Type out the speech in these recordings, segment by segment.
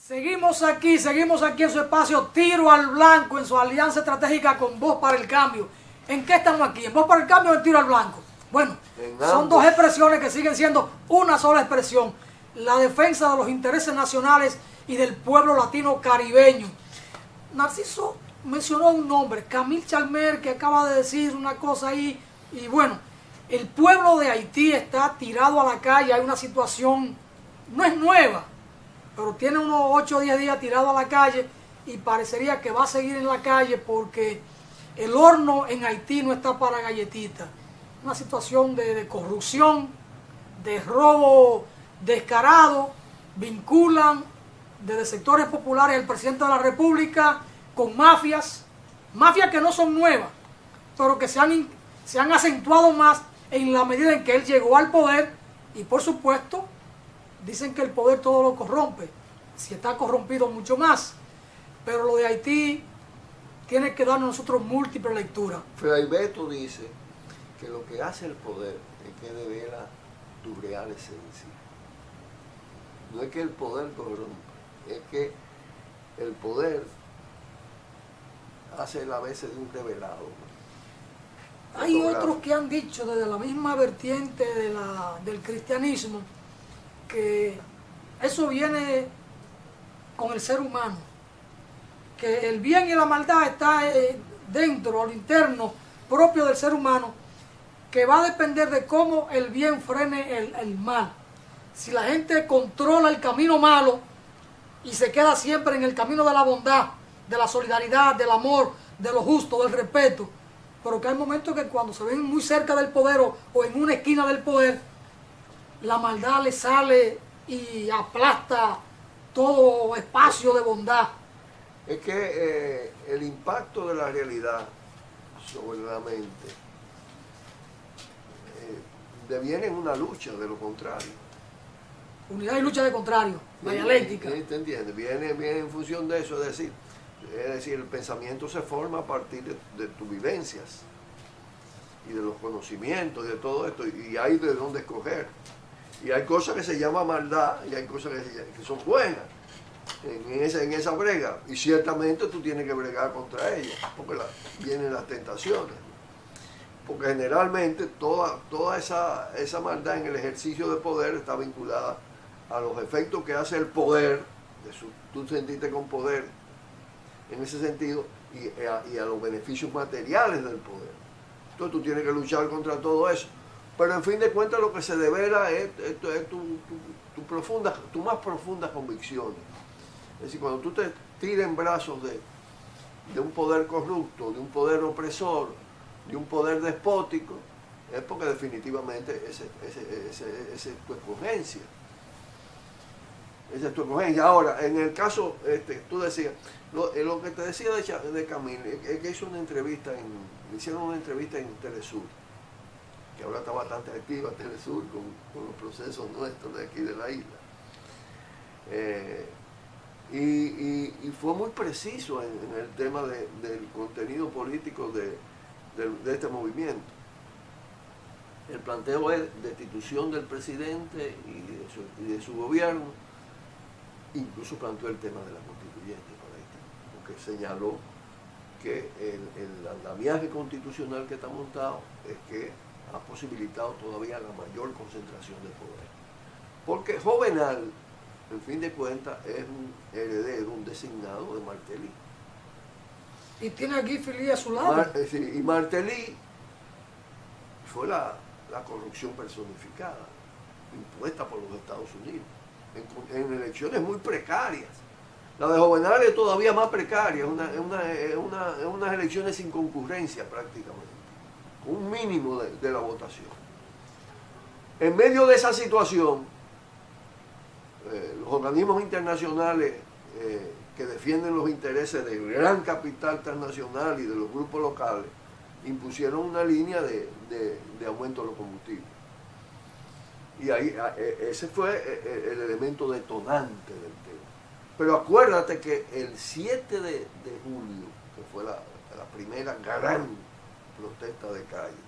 Seguimos aquí en su espacio Tiro al Blanco, en su alianza estratégica con Voz para el Cambio. ¿En qué estamos aquí? ¿En Voz para el Cambio o en Tiro al Blanco? Bueno, son dos expresiones que siguen siendo una sola expresión. La defensa de los intereses nacionales y del pueblo latino caribeño. Narciso mencionó un nombre, Camille Chalmer, que acaba de decir una cosa ahí. Y bueno, el pueblo de Haití está tirado a la calle. Hay una situación, no es nueva, pero tiene unos 8 o 10 días tirado a la calle y parecería que va a seguir en la calle porque el horno en Haití no está para galletitas. Una situación de corrupción, de robo descarado, vinculan desde sectores populares el presidente de la República con mafias que no son nuevas, pero que se han acentuado más en la medida en que él llegó al poder y por supuesto dicen que el poder todo lo corrompe, si está corrompido mucho más, pero lo de Haití tiene que darnos nosotros múltiples lecturas. Fray Beto dice que lo que hace el poder es que devela tu real esencia. No es que el poder corrompe, es que el poder hace la veces de un revelado. Hay otros que han dicho desde la misma vertiente del cristianismo que eso viene con el ser humano, que el bien y la maldad está dentro, al interno propio del ser humano, que va a depender de cómo el bien frene el mal. Si la gente controla el camino malo y se queda siempre en el camino de la bondad, de la solidaridad, del amor, de lo justo, del respeto, pero que hay momentos que cuando se ven muy cerca del poder o en una esquina del poder, la maldad le sale y aplasta todo espacio de bondad. Es que el impacto de la realidad sobre la mente deviene en una lucha de lo contrario. Unidad y lucha de contrario, la dialéctica. ¿Te entiendes? Viene en función de eso, es decir, el pensamiento se forma a partir de tus vivencias y de los conocimientos y de todo esto, y hay de dónde escoger. Y hay cosas que se llaman maldad y hay cosas que son buenas en esa brega. Y ciertamente tú tienes que bregar contra ellas, porque vienen las tentaciones. Porque generalmente toda esa maldad en el ejercicio de poder está vinculada a los efectos que hace el poder, tú sentiste con poder en ese sentido, y a los beneficios materiales del poder. Entonces tú tienes que luchar contra todo eso. Pero en fin de cuentas lo que se devela es tu más profundas convicciones. Es decir, cuando tú te tiras en brazos de un poder corrupto, de un poder opresor, de un poder despótico, es porque definitivamente esa es tu escogencia. Esa es tu escogencia. Ahora, en el caso, tú decías, lo que te decía de Camille, es que hicieron una entrevista en Telesur, que ahora está bastante activa Telesur con los procesos nuestros de aquí de la isla. Y fue muy preciso en el tema del contenido político de este movimiento. El planteo es destitución del presidente y de su gobierno. Incluso planteó el tema de la constituyente para Haití, porque señaló que el andamiaje constitucional que está montado es que ha posibilitado todavía la mayor concentración de poder. Porque Jovenal, en fin de cuentas, es un heredero, un designado de Martelly. Y tiene a Guy Philippe a su lado. Y Martelly fue la corrupción personificada, impuesta por los Estados Unidos, en elecciones muy precarias. La de Jovenal es todavía más precaria, unas elecciones sin concurrencia prácticamente, un mínimo de la votación. En medio de esa situación, los organismos internacionales que defienden los intereses del gran capital transnacional y de los grupos locales impusieron una línea de aumento de los combustibles. Y ahí ese fue el elemento detonante del tema. Pero acuérdate que el 7 de julio, que fue la primera gran protesta de calle,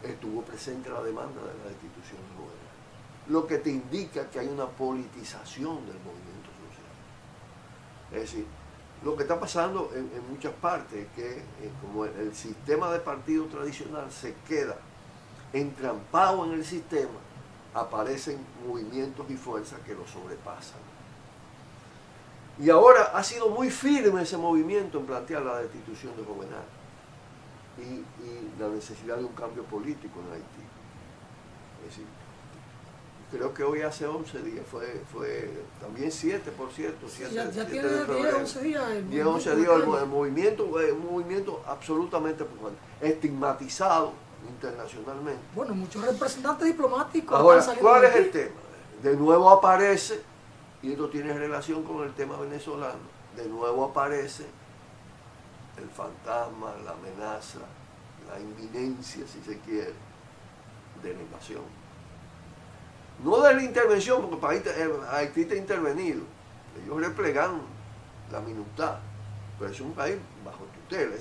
estuvo presente la demanda de la destitución de Jovenal. lo que te indica que hay una politización del movimiento social. Es decir, lo que está pasando en muchas partes es que como el sistema de partido tradicional se queda entrampado en el sistema, aparecen movimientos y fuerzas que lo sobrepasan. Y ahora ha sido muy firme ese movimiento en plantear la destitución de Jovenal y la necesidad de un cambio político en Haití. Es decir, creo que hoy hace 11 días, fue también 7, por cierto. 7, ya 7 tiene 10, 11 días. 10, 11 días el movimiento absolutamente estigmatizado internacionalmente. Bueno, muchos representantes diplomáticos. Ahora, ¿cuál es el tema? De nuevo aparece, y esto tiene relación con el tema venezolano, de nuevo aparece el fantasma, la amenaza, la inminencia, si se quiere, de la invasión. No de la intervención, porque Haití está intervenido. Ellos replegan la minutad, pero es un país bajo tutela.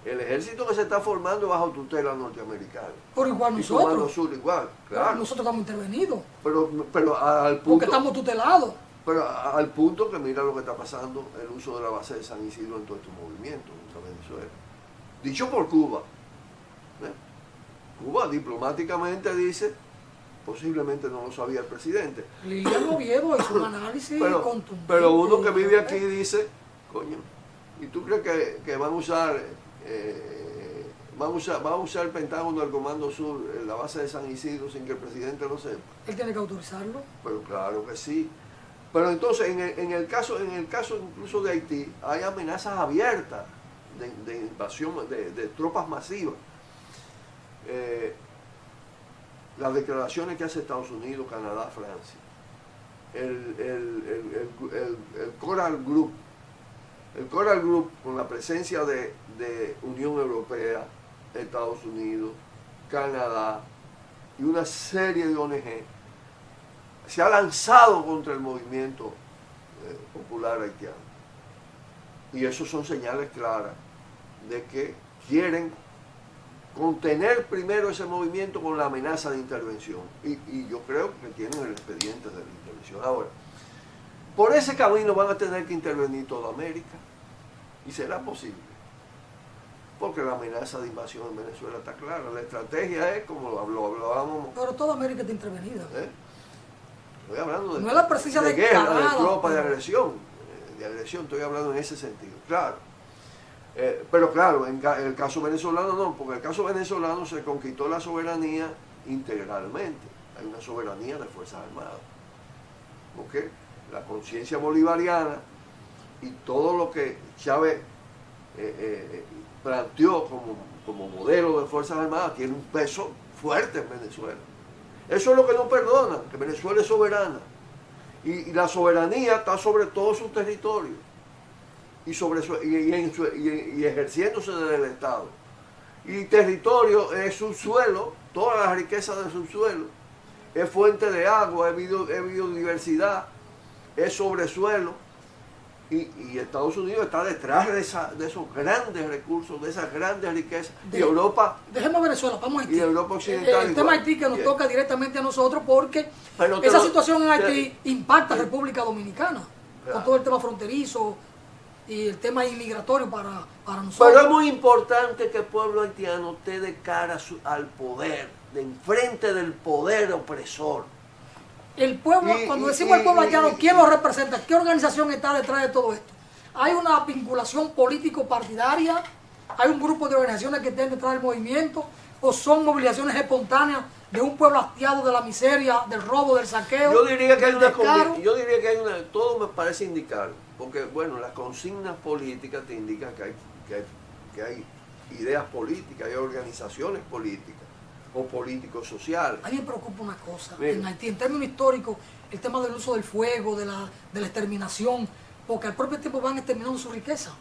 El ejército que se está formando bajo tutela norteamericana. Pero igual nosotros. Sur, igual, claro. Nosotros estamos intervenidos. Pero al punto. Porque estamos tutelados. Pero al punto que mira lo que está pasando, el uso de la base de San Isidro en todo este movimiento contra Venezuela. Dicho por Cuba. Cuba diplomáticamente dice, posiblemente no lo sabía el presidente. Liliano Oviedo hizo un análisis contundente. Pero uno que vive aquí dice, coño, ¿y tú crees que van a usar el Pentágono del Comando Sur en la base de San Isidro sin que el presidente lo sepa? Él tiene que autorizarlo. Pero claro que sí. Pero entonces, en el caso incluso de Haití, hay amenazas abiertas de invasión, de tropas masivas. Las declaraciones que hace Estados Unidos, Canadá, Francia, el Coral Group con la presencia de Unión Europea, Estados Unidos, Canadá y una serie de ONG, se ha lanzado contra el movimiento popular haitiano. Y eso son señales claras de que quieren contener primero ese movimiento con la amenaza de intervención. Y yo creo que tienen el expediente de la intervención. Ahora, por ese camino van a tener que intervenir toda América. Y será posible. Porque la amenaza de invasión en Venezuela está clara. La estrategia es como lo hablábamos. Pero toda América está intervenida. Estoy hablando no es la presencia de guerra, de tropa, pero... de agresión, estoy hablando en ese sentido, claro. Pero claro, en el caso venezolano no, porque el caso venezolano se conquistó la soberanía integralmente. Hay una soberanía de Fuerzas Armadas. Porque la conciencia bolivariana y todo lo que Chávez planteó como modelo de Fuerzas Armadas tiene un peso fuerte en Venezuela. Eso es lo que no perdonan, que Venezuela es soberana. Y la soberanía está sobre todos sus territorios y ejerciéndose desde el Estado. Y territorio es subsuelo, toda la riqueza del subsuelo, es fuente de agua, es biodiversidad, es sobresuelo. Y Estados Unidos está detrás de esos grandes recursos, de esas grandes riquezas. Y Europa... Dejemos Venezuela, vamos a Haití. Y Europa Occidental. El tema Haití que nos toca directamente a nosotros porque esa situación en Haití impacta a República Dominicana. Con todo el tema fronterizo y el tema inmigratorio para nosotros. Pero es muy importante que el pueblo haitiano esté de cara al poder, de enfrente del poder opresor. El pueblo, cuando decimos el pueblo haitiano, ¿quién lo representa? ¿Qué organización está detrás de todo esto? ¿Hay una vinculación político-partidaria? ¿Hay un grupo de organizaciones que estén detrás del movimiento? ¿O son movilizaciones espontáneas de un pueblo hastiado de la miseria, del robo, del saqueo? Yo diría que hay todo me parece indicar, porque bueno, las consignas políticas te indican que hay ideas políticas, hay organizaciones políticas o políticos sociales. A mí me preocupa una cosa, en Haití, en términos históricos, el tema del uso del fuego, de la exterminación, porque al propio tiempo van exterminando su riqueza.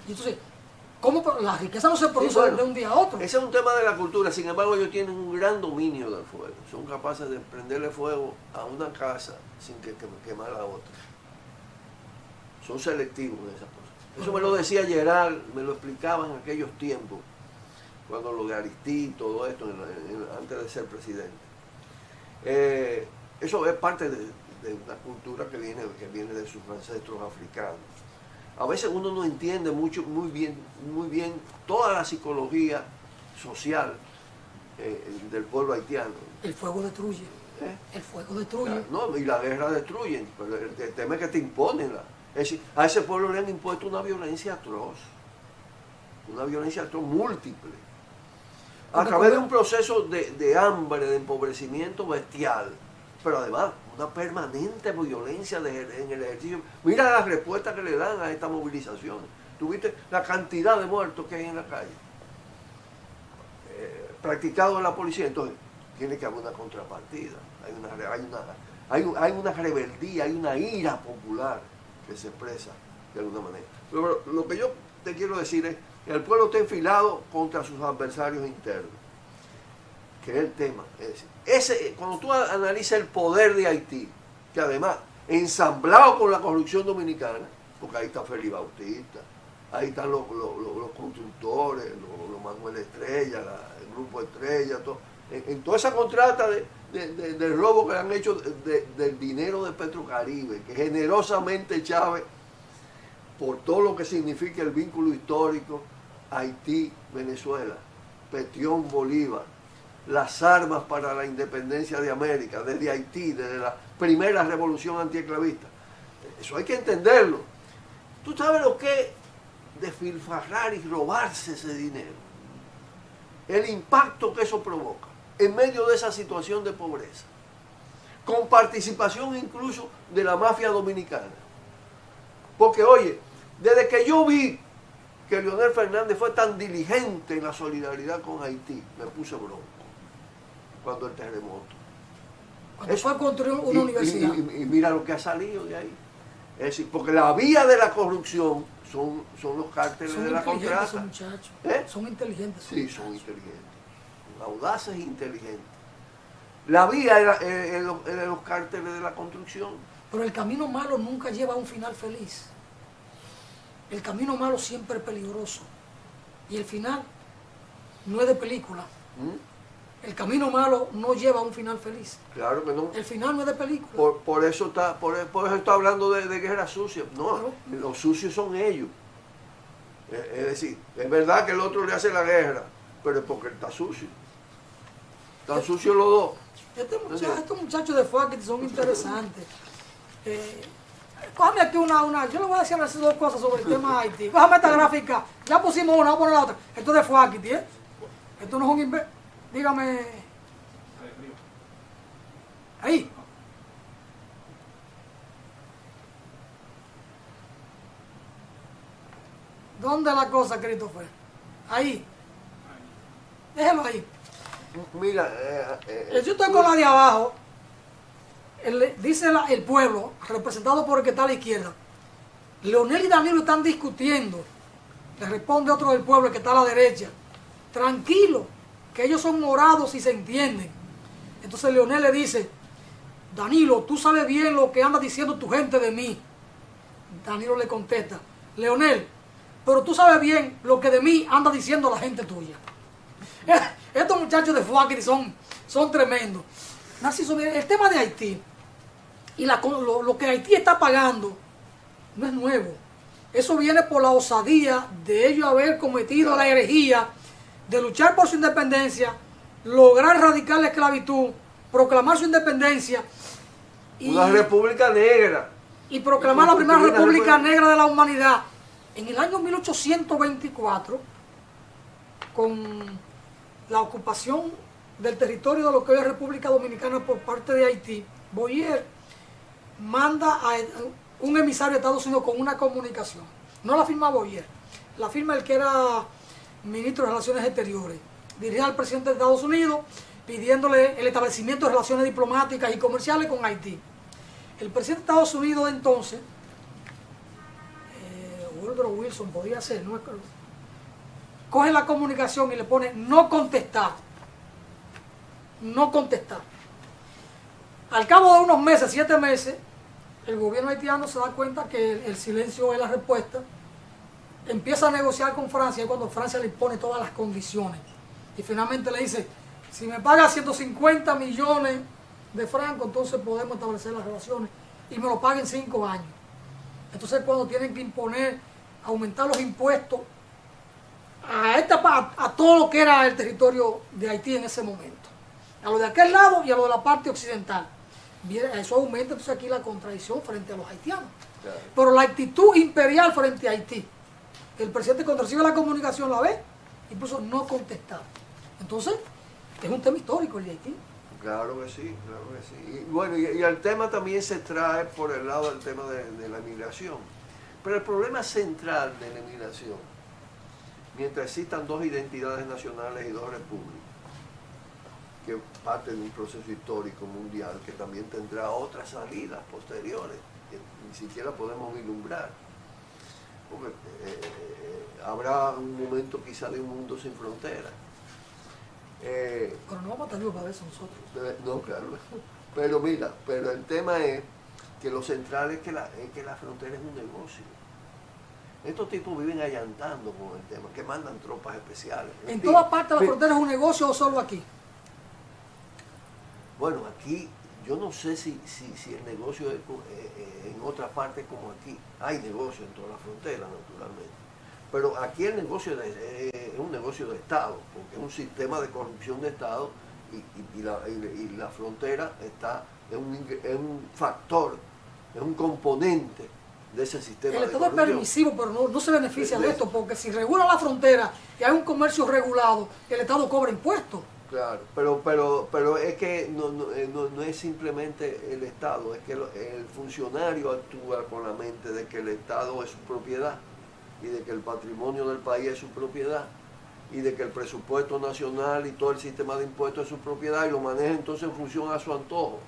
Y entonces, ¿cómo la riqueza no se produce de un día a otro? Ese es un tema de la cultura, sin embargo ellos tienen un gran dominio del fuego. Son capaces de prenderle fuego a una casa sin que quemar a otra. Son selectivos en esas cosas. Eso me lo decía Gerard, me lo explicaba en aquellos tiempos, cuando lo de Aristí, todo esto, antes de ser presidente. Eso es parte de una cultura que viene de sus ancestros africanos. A veces uno no entiende muy bien toda la psicología social del pueblo haitiano. El fuego destruye. El fuego destruye. No, y la guerra destruye, pero el tema es que te imponen. Es decir, a ese pueblo le han impuesto una violencia atroz múltiple, a través de un proceso de hambre, de empobrecimiento bestial, pero además una permanente violencia en el ejercicio. Mira las respuestas que le dan a estas movilizaciones. ¿Tuviste la cantidad de muertos que hay en la calle? Practicado en la policía. Entonces tiene que haber una contrapartida, hay una rebeldía, hay una ira popular que se expresa de alguna manera. Pero lo que yo te quiero decir es que el pueblo está enfilado contra sus adversarios internos, que es el tema. Es decir, cuando tú analizas el poder de Haití, que además ensamblado con la corrupción dominicana, porque ahí está Félix Bautista, ahí están los constructores, los Manuel Estrella, el grupo Estrella, todo. En toda esa contrata del robo que han hecho del dinero de Petrocaribe, que generosamente Chávez, por todo lo que significa el vínculo histórico, Haití, Venezuela, Petión, Bolívar, las armas para la independencia de América, desde Haití, desde la primera revolución antiesclavista. Eso hay que entenderlo. Tú sabes lo que es despilfarrar y robarse ese dinero. El impacto que eso provoca en medio de esa situación de pobreza, con participación incluso de la mafia dominicana. Porque, oye, desde que yo vi que Leonel Fernández fue tan diligente en la solidaridad con Haití, me puse bronco cuando el terremoto. Cuando fue a construir una universidad. Y mira lo que ha salido de ahí. Es decir, porque la vía de la corrupción son los cárteles de la contrata. Son muchachos. Son inteligentes. Sí, son inteligentes. Audaces e inteligentes. La vía era los cárteles de la construcción. Pero el camino malo nunca lleva a un final feliz. El camino malo siempre es peligroso. Y el final no es de película. El camino malo no lleva a un final feliz. Claro que no. El final no es de película. Por eso está hablando de guerra sucia. No, claro. Los sucios son ellos. Es decir, es verdad que el otro le hace la guerra, pero es porque él está sucio. Están sucios los dos. Estos muchachos de Fuaquiti son interesantes. Cójame aquí una. Yo le voy a decir las dos cosas sobre el tema de Haití. Cójame esta gráfica. Ya pusimos una, vamos a poner la otra. Esto es de Fuaquiti, ¿eh? Esto no es un invento. Dígame. Ahí. ¿Dónde la cosa, Christopher? Ahí. Déjelo ahí. Mira, yo estoy con la de abajo. Dice el pueblo, representado por el que está a la izquierda. Leonel y Danilo están discutiendo. Le responde otro del pueblo, el que está a la derecha. Tranquilo, que ellos son morados y se entienden. Entonces Leonel le dice: Danilo, tú sabes bien lo que anda diciendo tu gente de mí. Danilo le contesta: Leonel, pero tú sabes bien lo que de mí anda diciendo la gente tuya. Estos muchachos de Fuaquiti son tremendos. Narciso, el tema de Haití y lo que Haití está pagando no es nuevo. Eso viene por la osadía de ellos haber cometido la herejía de luchar por su independencia, lograr erradicar la esclavitud, proclamar su independencia. Una república negra. Y proclamar la primera república negra de la humanidad. En el año 1824, con la ocupación del territorio de lo que hoy es República Dominicana por parte de Haití, Boyer manda a un emisario de Estados Unidos con una comunicación. No la firma Boyer, la firma el que era ministro de Relaciones Exteriores, dirigida al presidente de Estados Unidos pidiéndole el establecimiento de relaciones diplomáticas y comerciales con Haití. El presidente de Estados Unidos entonces, Woodrow Wilson podía ser, ¿no? Coge la comunicación y le pone no contestar. No contestar. Al cabo de unos meses, 7 meses, el gobierno haitiano se da cuenta que el silencio es la respuesta. Empieza a negociar con Francia y cuando Francia le impone todas las condiciones. Y finalmente le dice: si me pagas 150 millones de Franco, entonces podemos establecer las relaciones y me lo paguen 5 años. Entonces cuando tienen que imponer, aumentar los impuestos a todo lo que era el territorio de Haití en ese momento, a lo de aquel lado y a lo de la parte occidental. Eso aumenta entonces aquí la contradicción frente a los haitianos. Claro. Pero la actitud imperial frente a Haití, el presidente cuando recibe la comunicación la ve, incluso no contestar. Entonces, es un tema histórico el de Haití. Claro que sí, claro que sí. Y bueno, y el tema también se trae por el lado del tema de la migración. Pero el problema central de la migración, mientras existan 2 identidades nacionales y 2 repúblicas, que parte de un proceso histórico mundial que también tendrá otras salidas posteriores, que ni siquiera podemos vislumbrar. Porque habrá un momento quizá de un mundo sin fronteras. Pero no vamos a estar vivos para eso nosotros. No, claro. Pero mira, pero el tema es que lo central es que la frontera es un negocio. Estos tipos viven allantando con el tema, que mandan tropas especiales. ¿En toda parte la frontera es un negocio o solo aquí? Bueno, aquí yo no sé si el negocio es en otra parte como aquí. Hay negocio en toda la frontera, naturalmente. Pero aquí el negocio es un negocio de Estado, porque es un sistema de corrupción de Estado y la frontera es un factor, es un componente de ese sistema. El Estado es permisivo, pero no se beneficia de esto, porque si regula la frontera y hay un comercio regulado, el Estado cobra impuestos. Claro, pero es que no es simplemente el Estado, es que el funcionario actúa con la mente de que el Estado es su propiedad y de que el patrimonio del país es su propiedad y de que el presupuesto nacional y todo el sistema de impuestos es su propiedad y lo maneja entonces en función a su antojo.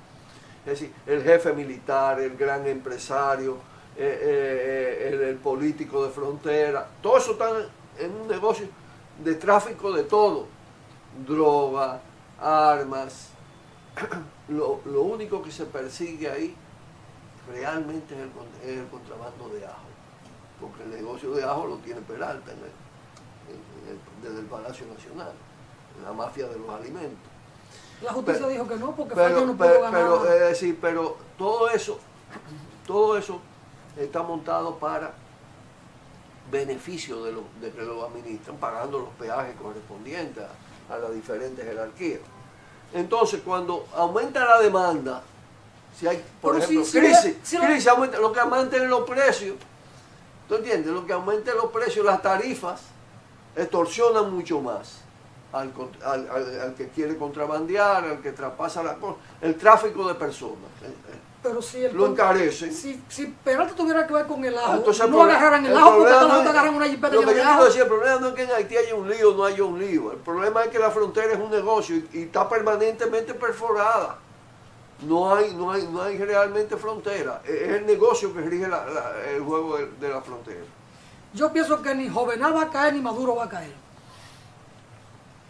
Es decir, el jefe militar, el gran empresario, el político de frontera, todo eso está en un negocio de tráfico de todo. Droga, armas. Lo único que se persigue ahí realmente es el contrabando de ajo, porque el negocio de ajo lo tiene Peralta desde el Palacio Nacional, la mafia de los alimentos. La justicia dijo que no, porque Franco no pudo ganar. Pero todo eso está montado para beneficio de que lo administran, pagando los peajes correspondientes a las diferentes jerarquías. Entonces, cuando aumenta la demanda, si hay, por ejemplo, crisis, aumenta, lo que aumenten los precios, ¿tú entiendes? Lo que aumenten los precios, las tarifas, extorsionan mucho más al que quiere contrabandear, al que traspasa la cosa, el tráfico de personas. Pero si lo encarecen. Si Peralta tuviera que ver con el ajo, entonces no agarraran el ajo porque no agarran una jipeta llena de ajo. El problema no es que en Haití haya un lío o no haya un lío. El problema es que la frontera es un negocio y está permanentemente perforada. No hay realmente frontera. Es el negocio que rige el juego de la frontera. Yo pienso que ni Jovenal va a caer ni Maduro va a caer.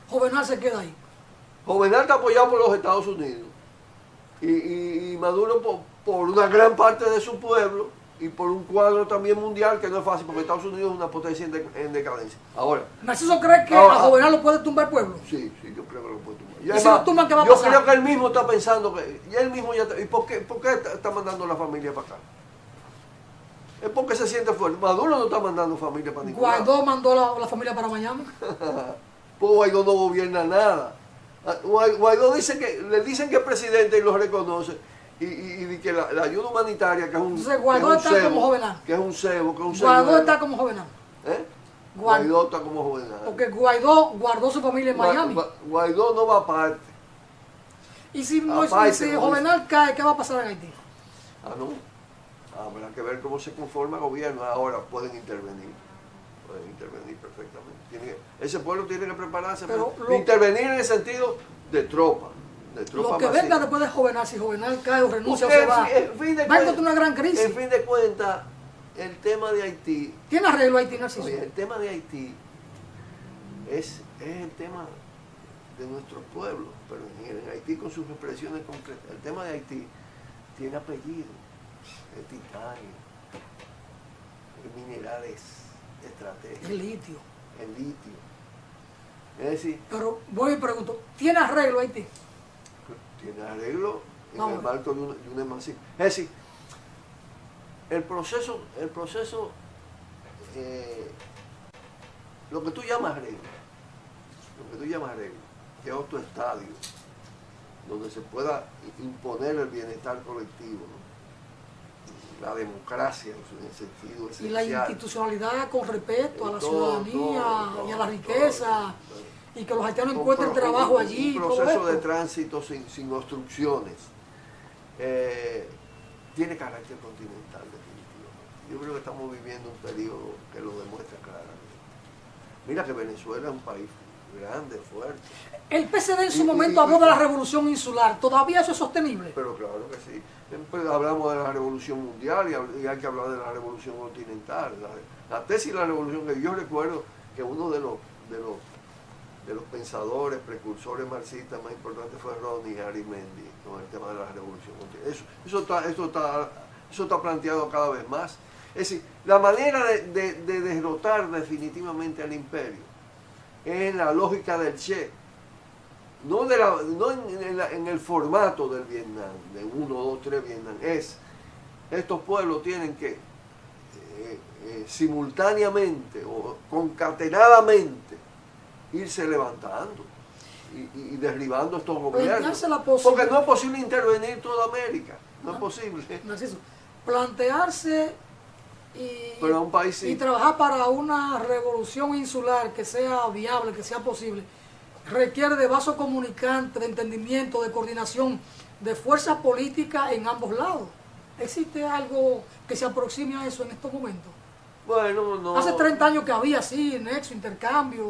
Jovenal se queda ahí. Jovenal está apoyado por los Estados Unidos. Y Maduro por una gran parte de su pueblo y por un cuadro también mundial que no es fácil, porque Estados Unidos es una potencia en decadencia. Ahora, ¿Narciso cree que a Jovenal lo puede tumbar el pueblo? Sí, yo creo que lo puede tumbar. ¿Y si lo tumban, qué va a pasar? Yo creo que él mismo está pensando que... Y él mismo ya... ¿Y por qué está mandando a la familia para acá? Es porque se siente fuerte. Maduro no está mandando familia para ningún lado. Guaidó mandó la familia para Miami. Pues Guaidó no gobierna nada. Guaidó dice le dicen que es presidente y lo reconoce y que la ayuda humanitaria que es un entonces Guaidó está como Jovenal, que es un cebo, Guaidó está como Jovenal. Guaidó está como Jovenal, porque Guaidó guardó su familia en Miami. Guaidó no va aparte. Y si Jovenal cae, ¿qué va a pasar en Haití? No, habrá que ver cómo se conforma el gobierno. Ahora pueden intervenir perfectamente. Ese pueblo tiene que prepararse para intervenir en el sentido de tropa. Lo que venga después de Jovenal, si Jovenal cae o renuncia o se va, va a encontrar una gran crisis. En fin de cuentas, el tema de Haití... ¿Tiene arreglo Haití, Narciso? Oye, el tema de Haití es el tema de nuestros pueblos, pero en Haití con sus expresiones concretas. El tema de Haití tiene apellido, es titanio, es minerales estratégicos. El litio. Es decir... Pero voy y pregunto, ¿tiene arreglo Haití? Tiene arreglo en el marco de una emancipación. Es decir, el proceso, lo que tú llamas regla, que es otro estadio, donde se pueda imponer el bienestar colectivo, ¿no? La democracia en el sentido esencial. Y la institucionalidad con respeto a la ciudadanía y a la riqueza, y que los haitianos encuentren trabajo allí. Un proceso de tránsito sin obstrucciones. Tiene carácter continental, definitivamente. Yo creo que estamos viviendo un periodo que lo demuestra claramente. Mira que Venezuela es un país grande, fuerte. El PCD en su momento habló de la revolución insular. ¿Todavía eso es sostenible? Pero claro que sí. Pues hablamos de la revolución mundial y hay que hablar de la revolución continental. La tesis de la revolución, que yo recuerdo que uno de los pensadores, precursores marxistas más importantes fue Ronnie Arimendi, con el tema de la revolución continental. Eso está planteado cada vez más. Es decir, la manera de derrotar definitivamente al imperio es en la lógica del Che, no en el formato del Vietnam, de 1, 2, 3 Vietnam. Estos pueblos tienen que simultáneamente o concatenadamente irse levantando y derribando estos gobiernos. Porque no es posible intervenir toda América, no es posible. Narciso, plantearse pero a un país sí. Y trabajar para una revolución insular que sea viable, que sea posible, requiere de vaso comunicante, de entendimiento, de coordinación, de fuerza política en ambos lados. ¿Existe algo que se aproxime a eso en estos momentos? Bueno, no. Hace 30 años que había así, nexo, intercambio,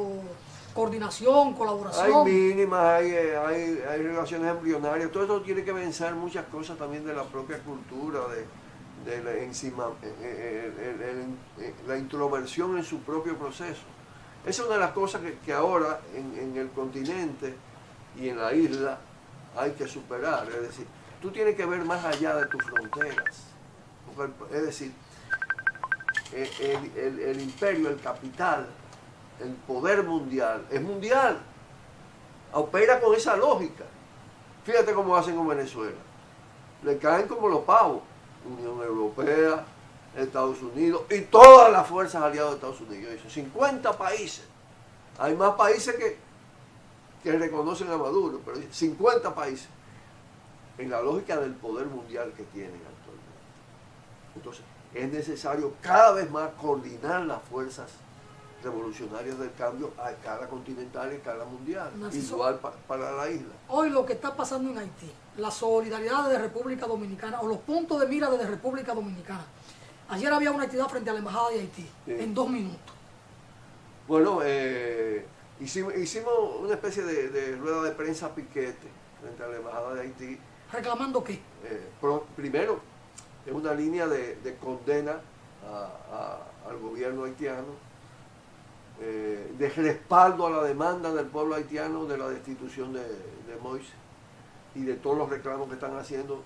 coordinación, colaboración. Hay mínimas, hay relaciones embrionarias. Todo eso tiene que vencer muchas cosas también de la propia cultura, la introversión en su propio proceso. Esa es una de las cosas que ahora en el continente y en la isla hay que superar. Es decir, tú tienes que ver más allá de tus fronteras. Es decir, el imperio, el capital, el poder mundial, es mundial. Opera con esa lógica. Fíjate cómo hacen con Venezuela. Le caen como los pavos. Unión Europea, Estados Unidos y todas las fuerzas aliadas de Estados Unidos. 50 países. Hay más países que reconocen a Maduro, pero 50 países. En la lógica del poder mundial que tienen actualmente. Entonces, es necesario cada vez más coordinar las fuerzas revolucionarias del cambio a escala continental y a escala mundial, igual para la isla. Hoy lo que está pasando en Haití, la solidaridad de República Dominicana o los puntos de mira de República Dominicana. Ayer había una actividad frente a la Embajada de Haití, en 2 minutos. Bueno, hicimos una especie de rueda de prensa piquete frente a la Embajada de Haití. ¿Reclamando qué? Primero, es una línea de condena al gobierno haitiano, de respaldo a la demanda del pueblo haitiano de la destitución de Moïse y de todos los reclamos que están haciendo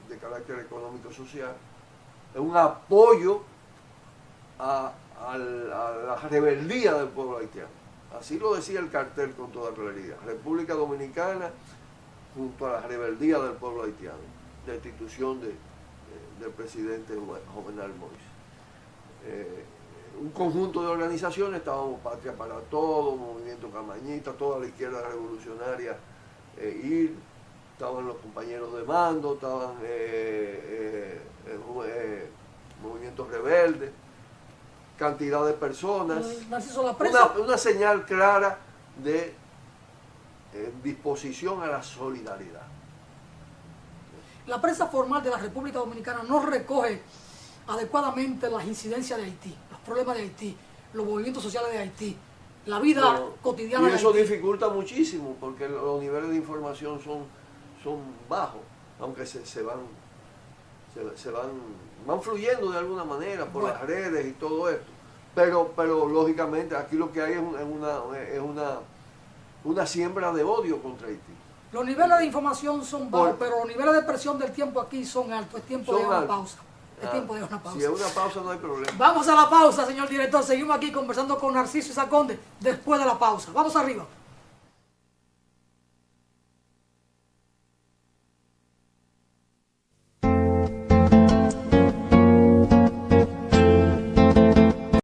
de carácter económico y social. Es un apoyo a la rebeldía del pueblo haitiano. Así lo decía el cartel con toda claridad. República Dominicana junto a la rebeldía del pueblo haitiano, destitución del presidente Jovenel Moïse. Un conjunto de organizaciones, estábamos Patria para Todos, Movimiento Camañita, toda la izquierda revolucionaria, estaban los compañeros de mando, estaban movimientos rebeldes, cantidad de personas, una señal clara de disposición a la solidaridad. La prensa formal de la República Dominicana no recoge adecuadamente las incidencias de Haití, los problemas de Haití, los movimientos sociales de Haití, la vida cotidiana de Haití. Y eso dificulta muchísimo porque los niveles de información son bajos, aunque van fluyendo de alguna manera por las redes y todo esto. Pero lógicamente aquí lo que hay es una siembra de odio contra Haití. Los niveles de información son bajos, pero los niveles de presión del tiempo aquí son altos. Es tiempo de una pausa. Es tiempo de una pausa. Si es una pausa no hay problema. Vamos a la pausa, señor director. Seguimos aquí conversando con Narciso Isa Conde después de la pausa. Vamos arriba.